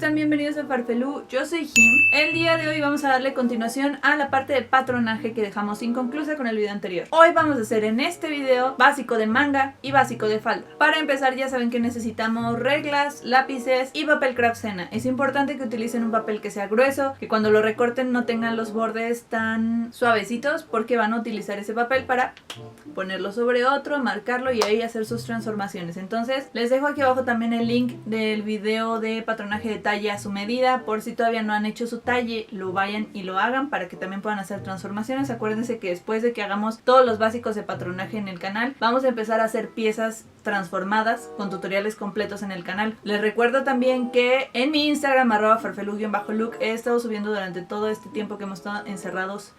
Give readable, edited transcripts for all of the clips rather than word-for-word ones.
están? Bienvenidos a Farfelú, yo soy Jim. El día de hoy vamos a darle continuación a la parte de patronaje que dejamos inconclusa con el video anterior. Hoy vamos a hacer en este video básico de manga y básico de falda. Para empezar ya saben que necesitamos reglas, lápices y papel craft Sienna. Es importante que utilicen un papel que sea grueso, que cuando lo recorten no tengan los bordes tan suavecitos, porque van a utilizar ese papel para ponerlo sobre otro, marcarlo y ahí hacer sus transformaciones. Entonces les dejo aquí abajo también el link del video de patronaje de talle a su medida, por si todavía no han hecho su talle, lo vayan y lo hagan para que también puedan hacer transformaciones. Acuérdense que después de que hagamos todos los básicos de patronaje en el canal, vamos a empezar a hacer piezas transformadas con tutoriales completos en el canal. Les recuerdo también que en mi Instagram @farfelu_look he estado subiendo durante todo este tiempo que hemos estado encerrados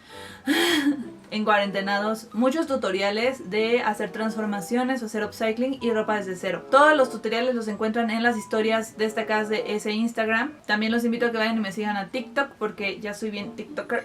en cuarentenados muchos tutoriales de hacer transformaciones o hacer upcycling y ropa desde cero. Todos los tutoriales los encuentran en las historias destacadas de ese Instagram. También los invito a que vayan y me sigan a TikTok porque ya soy bien TikToker.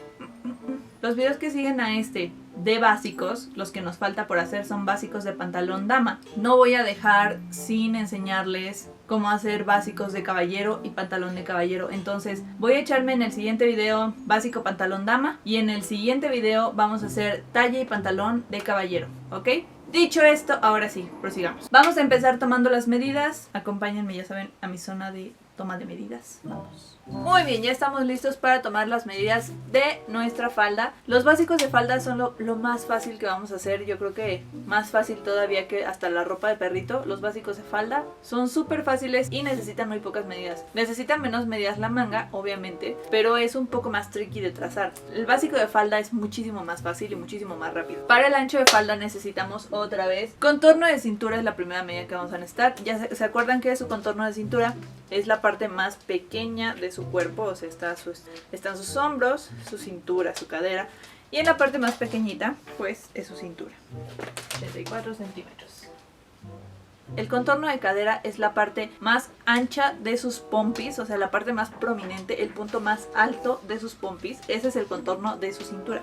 Los videos que siguen a este de básicos, los que nos falta por hacer, son básicos de pantalón dama. No voy a dejar sin enseñarles cómo hacer básicos de caballero y pantalón de caballero. Entonces voy a echarme en el siguiente video básico pantalón dama y en el siguiente video vamos a hacer talla y pantalón de caballero, ¿ok? Dicho esto, ahora sí, prosigamos. Vamos a empezar tomando las medidas. Acompáñenme, ya saben, a mi zona de toma de medidas. Vamos. Muy bien, ya estamos listos para tomar las medidas de nuestra falda. Los básicos de falda son lo más fácil que vamos a hacer. Yo creo que más fácil todavía que hasta la ropa de perrito. Los básicos de falda son súper fáciles y necesitan muy pocas medidas. Necesitan menos medidas la manga, obviamente, pero es un poco más tricky de trazar. El básico de falda es muchísimo más fácil y muchísimo más rápido. Para el ancho de falda necesitamos otra vez contorno de cintura. Es la primera medida que vamos a necesitar. Ya se acuerdan que su contorno de cintura es la parte más pequeña de su cuerpo, o sea, están sus hombros, su cintura, su cadera, y en la parte más pequeñita pues es su cintura, 34 centímetros. El contorno de cadera es la parte más ancha de sus pompis, o sea, la parte más prominente, el punto más alto de sus pompis. Ese es el contorno de su cintura.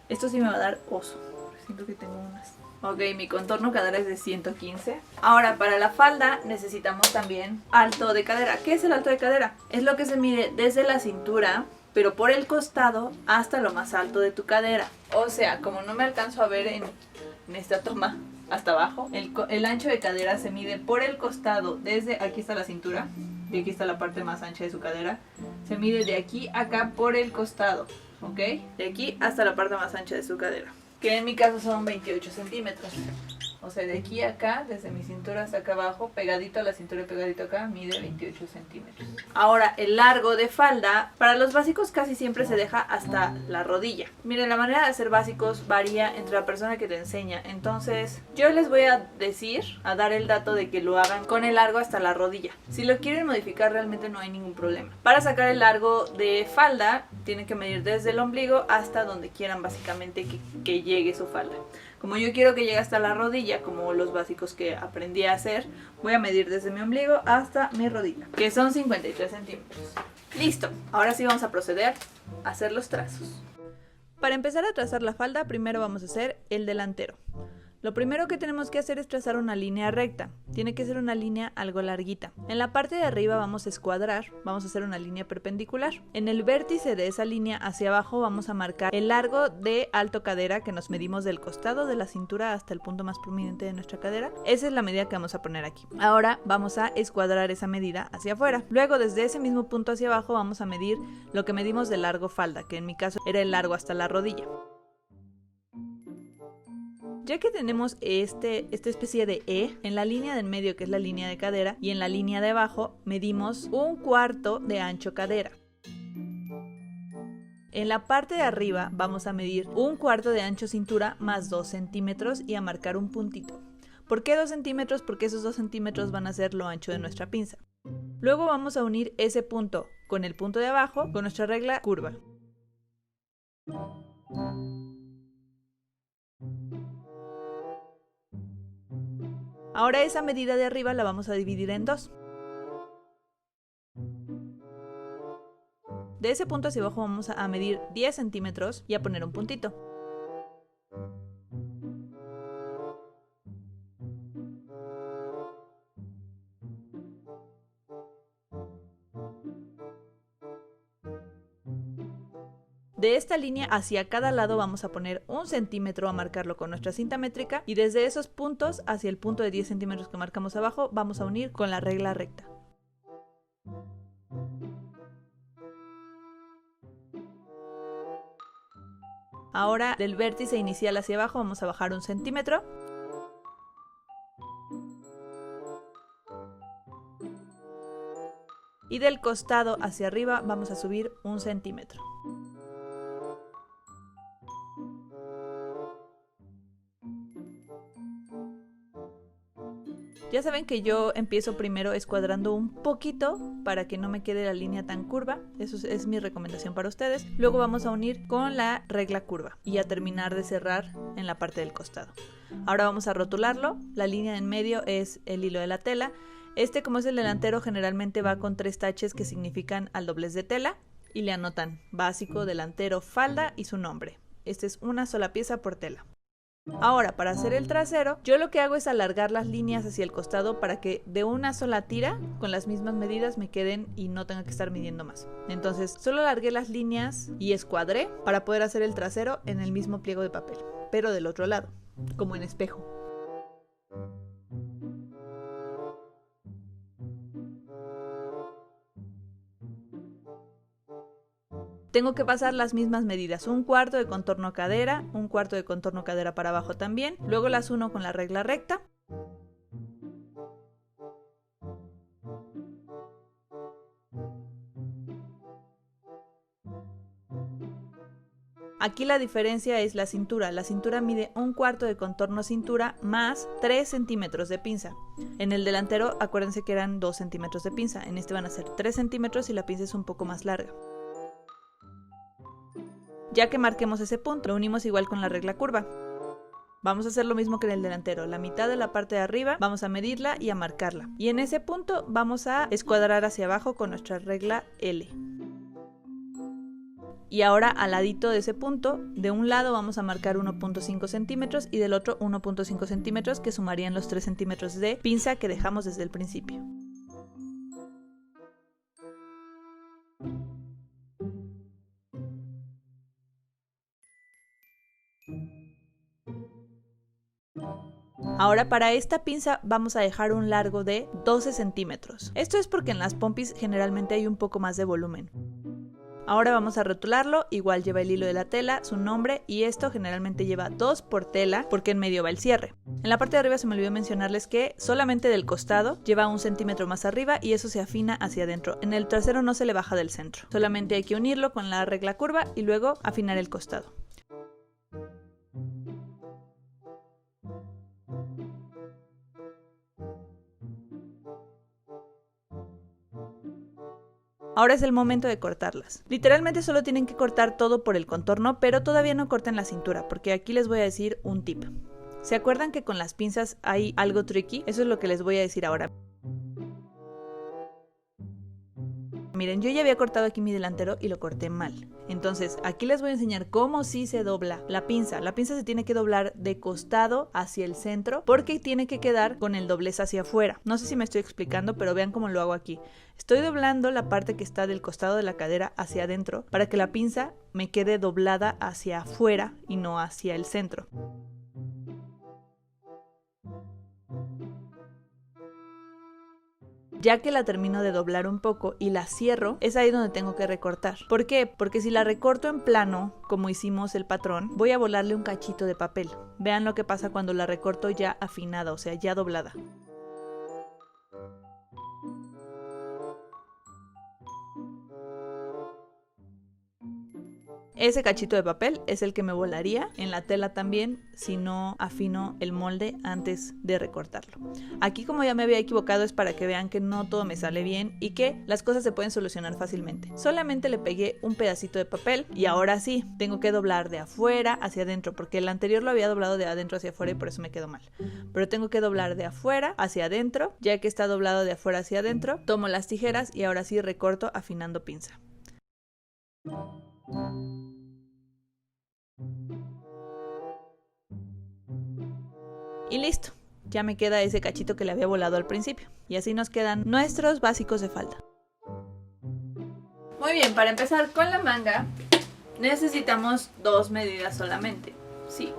Esto sí me va a dar oso, siento que tengo unas. Ok, mi contorno cadera es de 115. Ahora, para la falda necesitamos también alto de cadera. ¿Qué es el alto de cadera? Es lo que se mide desde la cintura, pero por el costado hasta lo más alto de tu cadera. O sea, como no me alcanzo a ver en esta toma hasta abajo, el ancho de cadera se mide por el costado, desde aquí está la cintura y aquí está la parte más ancha de su cadera. Se mide de aquí a acá por el costado, ¿ok? De aquí hasta la parte más ancha de su cadera, que en mi caso son 28 centímetros. O sea, de aquí a acá, desde mi cintura hasta acá abajo, pegadito a la cintura y pegadito acá, mide 28 centímetros. Ahora, el largo de falda, para los básicos casi siempre se deja hasta la rodilla. Miren, la manera de hacer básicos varía entre la persona que te enseña. Entonces, yo les voy a dar el dato de que lo hagan con el largo hasta la rodilla. Si lo quieren modificar, realmente no hay ningún problema. Para sacar el largo de falda, tienen que medir desde el ombligo hasta donde quieran básicamente que llegue su falda. Como yo quiero que llegue hasta la rodilla, como los básicos que aprendí a hacer, voy a medir desde mi ombligo hasta mi rodilla, que son 53 centímetros. Listo, ahora sí vamos a proceder a hacer los trazos. Para empezar a trazar la falda, primero vamos a hacer el delantero. Lo primero que tenemos que hacer es trazar una línea recta. Tiene que ser una línea algo larguita. En la parte de arriba vamos a escuadrar, vamos a hacer una línea perpendicular. En el vértice de esa línea hacia abajo vamos a marcar el largo de alto cadera que nos medimos del costado de la cintura hasta el punto más prominente de nuestra cadera. Esa es la medida que vamos a poner aquí. Ahora vamos a escuadrar esa medida hacia afuera. Luego desde ese mismo punto hacia abajo vamos a medir lo que medimos de largo falda, que en mi caso era el largo hasta la rodilla. Ya que tenemos esta especie de E en la línea del medio, que es la línea de cadera, y en la línea de abajo medimos 1/4 de ancho cadera. En la parte de arriba vamos a medir 1/4 de ancho cintura más 2 centímetros y a marcar un puntito. ¿Por qué 2 centímetros? Porque esos 2 centímetros van a ser lo ancho de nuestra pinza. Luego vamos a unir ese punto con el punto de abajo con nuestra regla curva. Ahora esa medida de arriba la vamos a dividir en dos. De ese punto hacia abajo vamos a medir 10 centímetros y a poner un puntito. De esta línea hacia cada lado vamos a poner 1 centímetro a marcarlo con nuestra cinta métrica y desde esos puntos hacia el punto de 10 centímetros que marcamos abajo vamos a unir con la regla recta. Ahora del vértice inicial hacia abajo vamos a bajar 1 centímetro. Y del costado hacia arriba vamos a subir 1 centímetro. Ya saben que yo empiezo primero escuadrando un poquito para que no me quede la línea tan curva. Eso es mi recomendación para ustedes. Luego vamos a unir con la regla curva y a terminar de cerrar en la parte del costado. Ahora vamos a rotularlo. La línea en medio es el hilo de la tela. Este, como es el delantero, generalmente va con 3 taches que significan al doblez de tela y le anotan básico, delantero, falda y su nombre. Esta es una sola pieza por tela. Ahora, para hacer el trasero, yo lo que hago es alargar las líneas hacia el costado para que de una sola tira, con las mismas medidas, me queden y no tenga que estar midiendo más. Entonces, solo alargué las líneas y escuadré para poder hacer el trasero en el mismo pliego de papel, pero del otro lado, como en espejo. Tengo que pasar las mismas medidas, 1/4 de contorno cadera, 1/4 de contorno cadera para abajo también, luego las uno con la regla recta. Aquí la diferencia es la cintura mide 1/4 de contorno cintura más 3 centímetros de pinza. En el delantero acuérdense que eran 2 centímetros de pinza, en este van a ser 3 centímetros y la pinza es un poco más larga. Ya que marquemos ese punto, lo unimos igual con la regla curva. Vamos a hacer lo mismo que en el delantero, la mitad de la parte de arriba vamos a medirla y a marcarla. Y en ese punto vamos a escuadrar hacia abajo con nuestra regla L. Y ahora al ladito de ese punto, de un lado vamos a marcar 1.5 centímetros y del otro 1.5 centímetros que sumarían los 3 centímetros de pinza que dejamos desde el principio. Ahora para esta pinza vamos a dejar un largo de 12 centímetros. Esto es porque en las pompis generalmente hay un poco más de volumen. Ahora vamos a rotularlo, igual lleva el hilo de la tela, su nombre y esto generalmente lleva 2 por tela porque en medio va el cierre. En la parte de arriba se me olvidó mencionarles que solamente del costado lleva 1 centímetro más arriba y eso se afina hacia adentro. En el trasero no se le baja del centro, solamente hay que unirlo con la regla curva y luego afinar el costado. Ahora es el momento de cortarlas. Literalmente solo tienen que cortar todo por el contorno, pero todavía no corten la cintura, porque aquí les voy a decir un tip. ¿Se acuerdan que con las pinzas hay algo tricky? Eso es lo que les voy a decir ahora. Miren, yo ya había cortado aquí mi delantero y lo corté mal. Entonces, aquí les voy a enseñar cómo sí se dobla la pinza. La pinza se tiene que doblar de costado hacia el centro porque tiene que quedar con el doblez hacia afuera. No sé si me estoy explicando, pero vean cómo lo hago aquí. Estoy doblando la parte que está del costado de la cadera hacia adentro para que la pinza me quede doblada hacia afuera y no hacia el centro. Ya que la termino de doblar un poco y la cierro, es ahí donde tengo que recortar. ¿Por qué? Porque si la recorto en plano, como hicimos el patrón, voy a volarle un cachito de papel. Vean lo que pasa cuando la recorto ya afinada, o sea, ya doblada. Ese cachito de papel es el que me volaría en la tela también si no afino el molde antes de recortarlo. Aquí, como ya me había equivocado, es para que vean que no todo me sale bien y que las cosas se pueden solucionar fácilmente. Solamente le pegué un pedacito de papel y ahora sí, tengo que doblar de afuera hacia adentro porque el anterior lo había doblado de adentro hacia afuera y por eso me quedó mal. Pero tengo que doblar de afuera hacia adentro. Ya que está doblado de afuera hacia adentro, tomo las tijeras y ahora sí recorto afinando pinza. Y listo, ya me queda ese cachito que le había volado al principio. Y así nos quedan nuestros básicos de falda. Muy bien, para empezar con la manga, necesitamos 2 medidas solamente. Sí,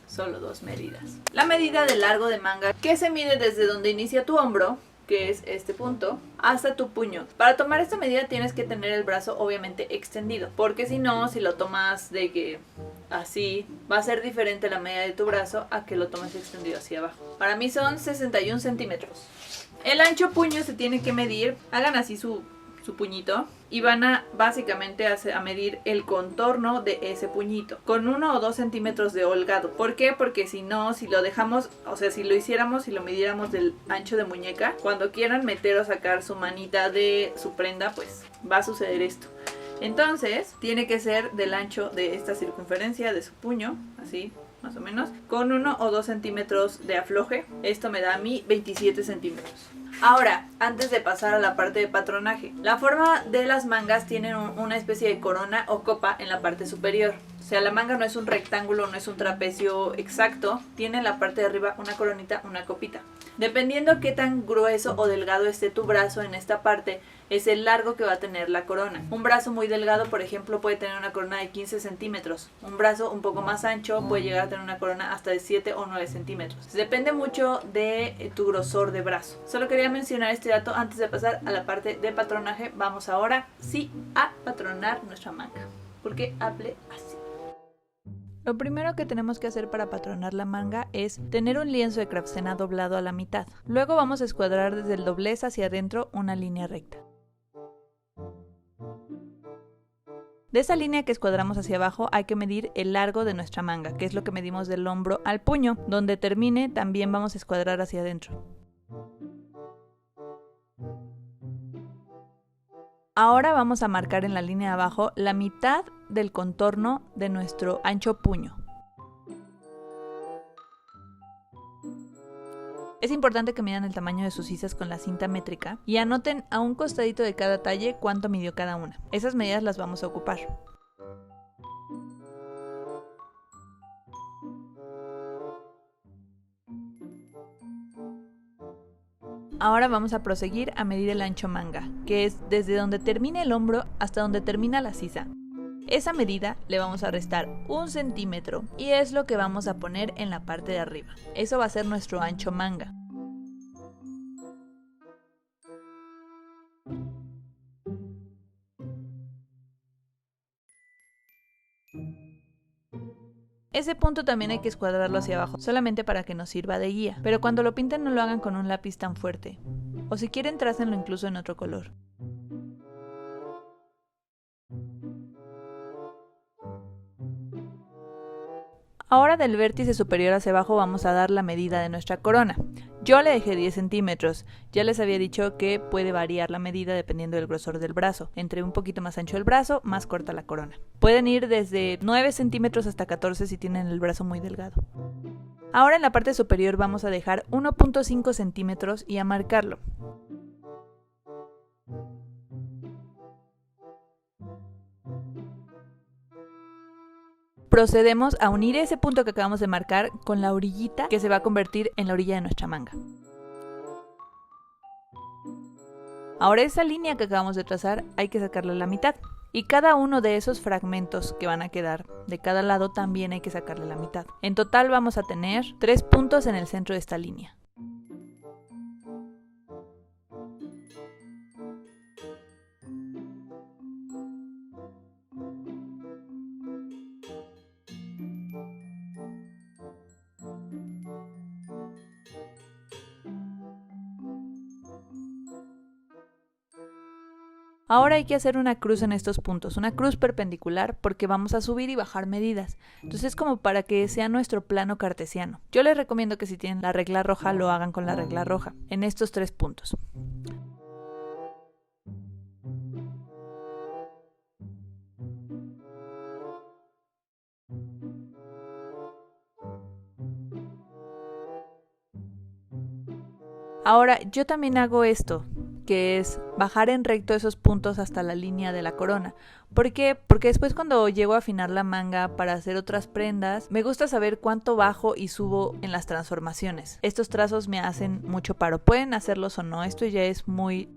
solo 2 medidas. La medida de largo de manga, que se mide desde donde inicia tu hombro, que es este punto, hasta tu puño. Para tomar esta medida tienes que tener el brazo obviamente extendido, porque si no, si lo tomas de que así, va a ser diferente la medida de tu brazo a que lo tomes extendido hacia abajo. Para mí son 61 centímetros. El ancho puño se tiene que medir, hagan así su puñito y van a básicamente a medir el contorno de ese puñito con 1 o 2 centímetros de holgado. ¿Por qué? Porque si no, si lo dejamos, o sea, si lo hiciéramos, si lo midiéramos del ancho de muñeca, cuando quieran meter o sacar su manita de su prenda, pues va a suceder esto. Entonces tiene que ser del ancho de esta circunferencia de su puño, así más o menos, con 1 o 2 centímetros de afloje. Esto me da a mí 27 centímetros. Ahora, antes de pasar a la parte de patronaje, la forma de las mangas tienen una especie de corona o copa en la parte superior. O sea, la manga no es un rectángulo, no es un trapecio exacto, tiene en la parte de arriba una coronita, una copita. Dependiendo qué tan grueso o delgado esté tu brazo en esta parte, es el largo que va a tener la corona. Un brazo muy delgado, por ejemplo, puede tener una corona de 15 centímetros. Un brazo un poco más ancho puede llegar a tener una corona hasta de 7 o 9 centímetros. Depende mucho de tu grosor de brazo. Solo quería mencionar este dato antes de pasar a la parte de patronaje. Vamos ahora sí a patronar nuestra manga, porque hable así. Lo primero que tenemos que hacer para patronar la manga es tener un lienzo de Craftsena doblado a la mitad. Luego vamos a escuadrar desde el doblez hacia adentro una línea recta. De esa línea que escuadramos hacia abajo hay que medir el largo de nuestra manga, que es lo que medimos del hombro al puño. Donde termine también vamos a escuadrar hacia adentro. Ahora vamos a marcar en la línea de abajo la mitad del contorno de nuestro ancho puño. Es importante que midan el tamaño de sus sisas con la cinta métrica y anoten a un costadito de cada talle cuánto midió cada una. Esas medidas las vamos a ocupar. Ahora vamos a proseguir a medir el ancho manga, que es desde donde termina el hombro hasta donde termina la sisa. Esa medida le vamos a restar 1 centímetro y es lo que vamos a poner en la parte de arriba. Eso va a ser nuestro ancho manga. Ese punto también hay que escuadrarlo hacia abajo, solamente para que nos sirva de guía. Pero cuando lo pinten no lo hagan con un lápiz tan fuerte. O si quieren, trácenlo incluso en otro color. Ahora del vértice superior hacia abajo vamos a dar la medida de nuestra corona. Yo le dejé 10 centímetros, ya les había dicho que puede variar la medida dependiendo del grosor del brazo. Entre un poquito más ancho el brazo, más corta la corona. Pueden ir desde 9 centímetros hasta 14 si tienen el brazo muy delgado. Ahora en la parte superior vamos a dejar 1.5 centímetros y a marcarlo. Procedemos a unir ese punto que acabamos de marcar con la orillita que se va a convertir en la orilla de nuestra manga. Ahora esa línea que acabamos de trazar hay que sacarla a la mitad. Y cada uno de esos fragmentos que van a quedar de cada lado también hay que sacarle la mitad. En total vamos a tener 3 puntos en el centro de esta línea. Ahora hay que hacer una cruz en estos puntos, una cruz perpendicular porque vamos a subir y bajar medidas. Entonces es como para que sea nuestro plano cartesiano. Yo les recomiendo que si tienen la regla roja lo hagan con la regla roja, en estos 3 puntos. Ahora yo también hago esto, que es bajar en recto esos puntos hasta la línea de la corona. ¿Por qué? Porque después cuando llego a afinar la manga para hacer otras prendas, me gusta saber cuánto bajo y subo en las transformaciones. Estos trazos me hacen mucho paro. Pueden hacerlos o no, esto ya es muy...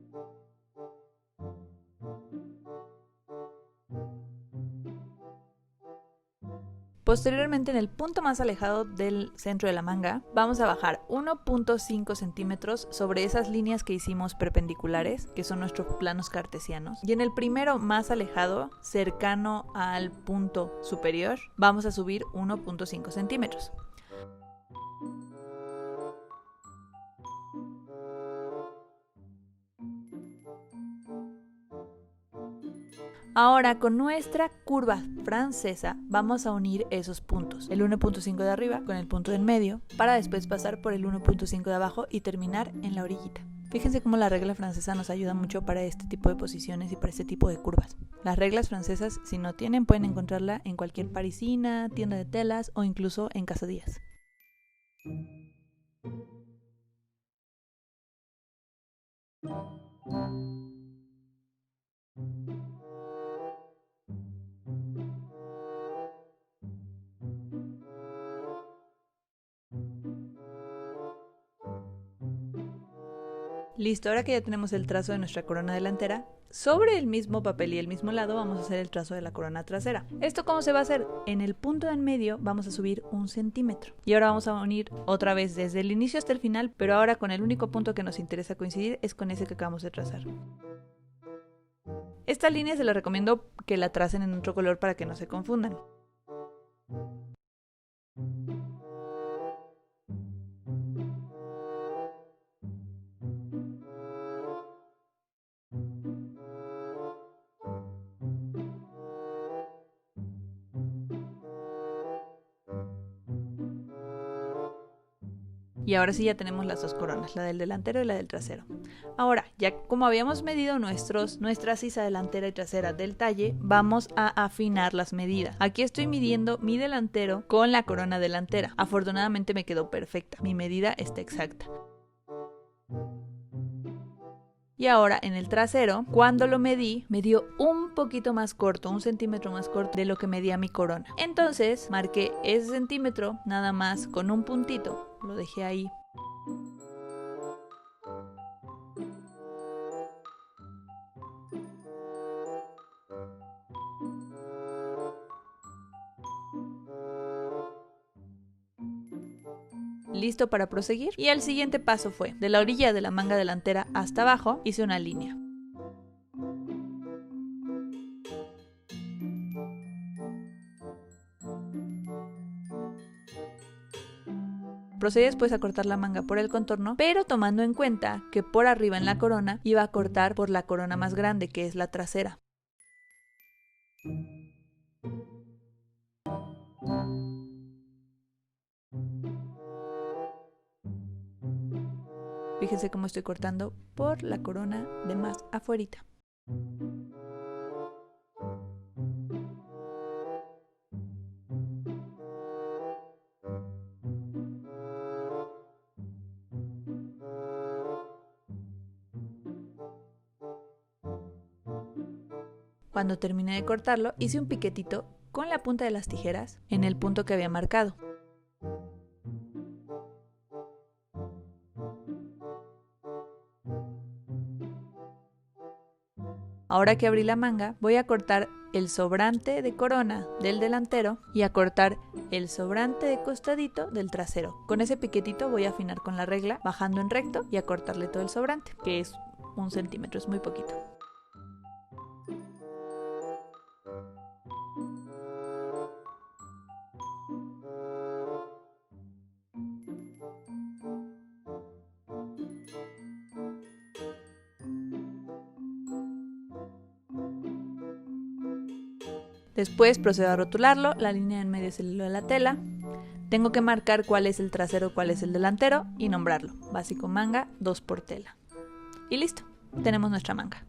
Posteriormente, en el punto más alejado del centro de la manga, vamos a bajar 1.5 centímetros sobre esas líneas que hicimos perpendiculares, que son nuestros planos cartesianos. Y en el primero más alejado, cercano al punto superior, vamos a subir 1.5 centímetros. Ahora con nuestra curva francesa vamos a unir esos puntos, el 1.5 de arriba con el punto del medio, para después pasar por el 1.5 de abajo y terminar en la orillita. Fíjense cómo la regla francesa nos ayuda mucho para este tipo de posiciones y para este tipo de curvas. Las reglas francesas, si no tienen, pueden encontrarla en cualquier parisina, tienda de telas o incluso en Casadías. Listo, ahora que ya tenemos el trazo de nuestra corona delantera, sobre el mismo papel y el mismo lado vamos a hacer el trazo de la corona trasera. ¿Esto cómo se va a hacer? En el punto en medio vamos a subir 1 centímetro. Y ahora vamos a unir otra vez desde el inicio hasta el final, pero ahora con el único punto que nos interesa coincidir es con ese que acabamos de trazar. Esta línea se la recomiendo que la tracen en otro color para que no se confundan. Y ahora sí ya tenemos las dos coronas, la del delantero y la del trasero. Ahora, ya como habíamos medido nuestra sisa delantera y trasera del talle, vamos a afinar las medidas. Aquí estoy midiendo mi delantero con la corona delantera. Afortunadamente me quedó perfecta, mi medida está exacta. Y ahora en el trasero, cuando lo medí, me dio un poquito más corto, 1 centímetro más corto de lo que medía mi corona. Entonces marqué ese centímetro nada más con un puntito, lo dejé ahí. Listo para proseguir, y el siguiente paso fue, de la orilla de la manga delantera hasta abajo, hice una línea. Procedí después a cortar la manga por el contorno, pero tomando en cuenta que por arriba en la corona iba a cortar por la corona más grande, que es la trasera. Fíjense cómo estoy cortando por la corona de más afuerita. Cuando terminé de cortarlo, hice un piquetito con la punta de las tijeras en el punto que había marcado. Ahora que abrí la manga, voy a cortar el sobrante de corona del delantero y a cortar el sobrante de costadito del trasero. Con ese piquetito voy a afinar con la regla, bajando en recto y a cortarle todo el sobrante, que es 1 centímetro, es muy poquito. Después procedo a rotularlo, la línea en medio es el hilo de la tela. Tengo que marcar cuál es el trasero, cuál es el delantero y nombrarlo. Básico manga, 2 por tela. Y listo, tenemos nuestra manga.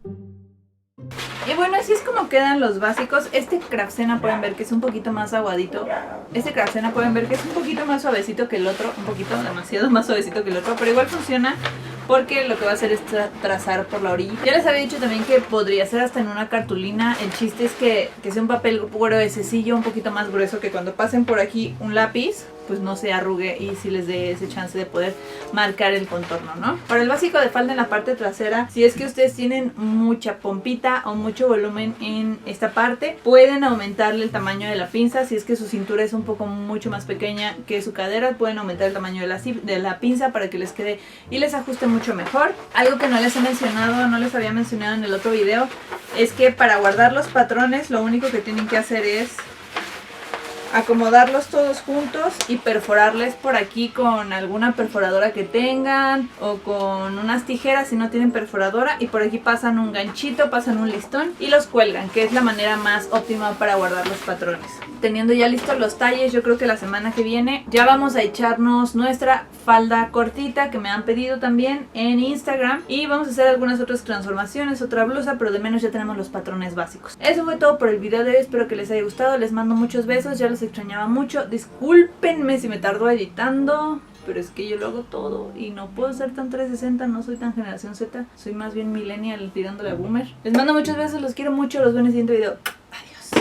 Y bueno, así es como quedan los básicos. Este Craftsena pueden ver que es un poquito más aguadito. Este Craftsena pueden ver que es un poquito más suavecito que el otro. Un poquito, demasiado más suavecito que el otro, pero igual funciona. Porque lo que va a hacer es trazar por la orilla. Ya les había dicho también que podría ser hasta en una cartulina. El chiste es que sea un papel gruesecillo, un poquito más grueso, que cuando pasen por aquí un lápiz pues no se arrugue y si les dé ese chance de poder marcar el contorno, ¿no? Para el básico de falda en la parte trasera, si es que ustedes tienen mucha pompita o mucho volumen en esta parte, pueden aumentarle el tamaño de la pinza. Si es que su cintura es un poco mucho más pequeña que su cadera, pueden aumentar el tamaño de la pinza para que les quede y les ajuste mucho mejor. Algo que no les he mencionado, no les había mencionado en el otro video, es que para guardar los patrones lo único que tienen que hacer es acomodarlos todos juntos y perforarles por aquí con alguna perforadora que tengan o con unas tijeras si no tienen perforadora, y por aquí pasan un ganchito, pasan un listón y los cuelgan, que es la manera más óptima para guardar los patrones. Teniendo ya listos los talles, yo creo que la semana que viene ya vamos a echarnos nuestra falda cortita que me han pedido también en Instagram, y vamos a hacer algunas otras transformaciones, otra blusa, pero de menos ya tenemos los patrones básicos. Eso fue todo por el video de hoy, espero que les haya gustado, les mando muchos besos, ya los extrañaba mucho, discúlpenme si me tardo editando, pero es que yo lo hago todo y no puedo ser tan 360, no soy tan generación Z, soy más bien millennial tirándole a boomer. Les mando muchos besos, los quiero mucho, los veo en el siguiente video. Adiós.